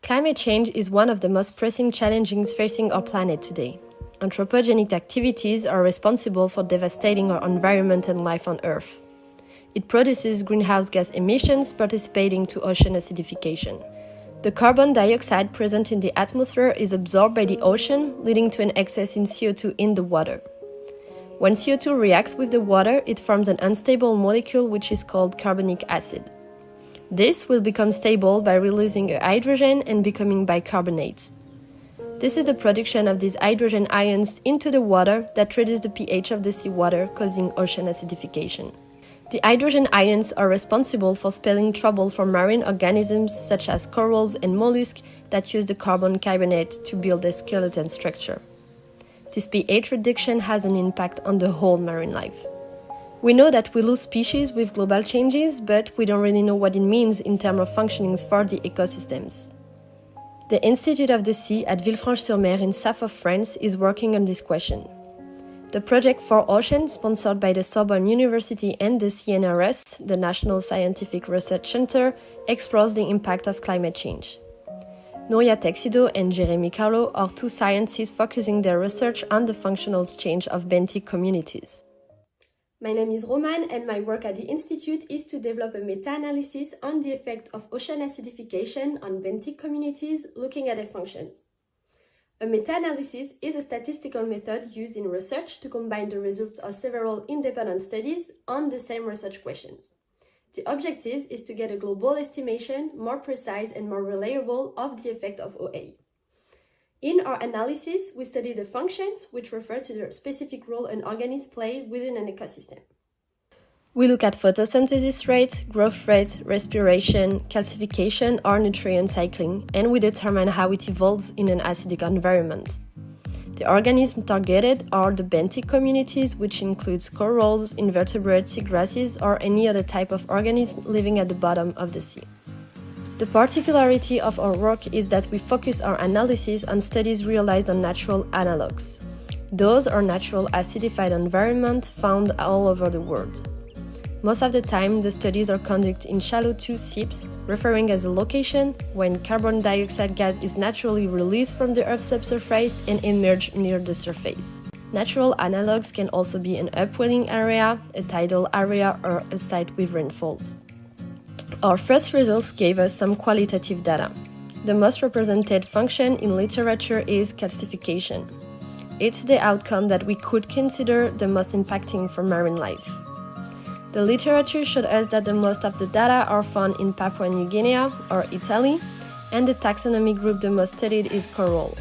Climate change is one of the most pressing challenges facing our planet today. Anthropogenic activities are responsible for devastating our environment and life on Earth. It produces greenhouse gas emissions participating to ocean acidification. The carbon dioxide present in the atmosphere is absorbed by the ocean, leading to an excess in CO2 in the water. When CO2 reacts with the water, it forms an unstable molecule which is called carbonic acid. This will become stable by releasing a hydrogen and becoming bicarbonates. This is the production of these hydrogen ions into the water that reduce the pH of the seawater, causing ocean acidification. The hydrogen ions are responsible for spelling trouble for marine organisms such as corals and mollusks that use the carbon carbonate to build their skeleton structure. This pH reduction has an impact on the whole marine life. We know that we lose species with global changes, but we don't really know what it means in terms of functionings for the ecosystems. The Institute of the Sea at Villefranche-sur-Mer in south of France is working on this question. The Project for Ocean, sponsored by the Sorbonne University and the CNRS, the National Scientific Research Center, explores the impact of climate change. Nuria Texido and Jérémy Carlo are two scientists focusing their research on the functional change of benthic communities. My name is Romane, and my work at the Institute is to develop a meta-analysis on the effect of ocean acidification on benthic communities, looking at their functions. A meta-analysis is a statistical method used in research to combine the results of several independent studies on the same research questions. The objective is to get a global estimation, more precise and more reliable, of the effect of OA. In our analysis, we study the functions, which refer to the specific role an organism plays within an ecosystem. We look at photosynthesis rate, growth rate, respiration, calcification or nutrient cycling, and we determine how it evolves in an acidic environment. The organisms targeted are the benthic communities, which includes corals, invertebrate seagrasses, or any other type of organism living at the bottom of the sea. The particularity of our work is that we focus our analysis on studies realized on natural analogs. Those are natural acidified environments found all over the world. Most of the time, the studies are conducted in shallow tube seeps, referring as a location when carbon dioxide gas is naturally released from the Earth's subsurface and emerge near the surface. Natural analogs can also be an upwelling area, a tidal area, or a site with rainfalls. Our first results gave us some qualitative data. The most represented function in literature is calcification. It's the outcome that we could consider the most impacting for marine life. The literature showed us that the most of the data are found in Papua New Guinea or Italy, and the taxonomy group the most studied is coral.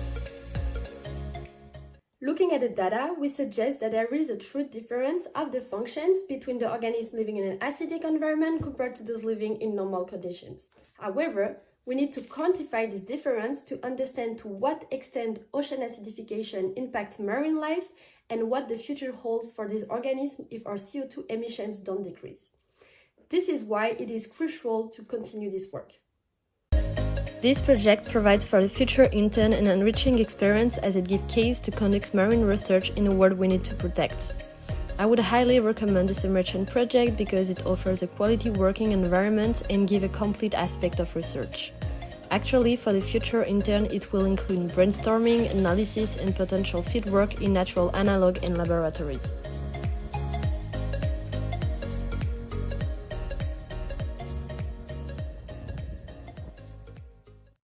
Looking at the data, we suggest that there is a true difference of the functions between the organisms living in an acidic environment compared to those living in normal conditions. However, we need to quantify this difference to understand to what extent ocean acidification impacts marine life and what the future holds for these organisms if our CO2 emissions don't decrease. This is why it is crucial to continue this work. This project provides for the future intern an enriching experience as it gives keys to conduct marine research in a world we need to protect. I would highly recommend this Immersion project because it offers a quality working environment and gives a complete aspect of research. Actually, for the future intern, it will include brainstorming, analysis, and potential fieldwork in natural analog and laboratories.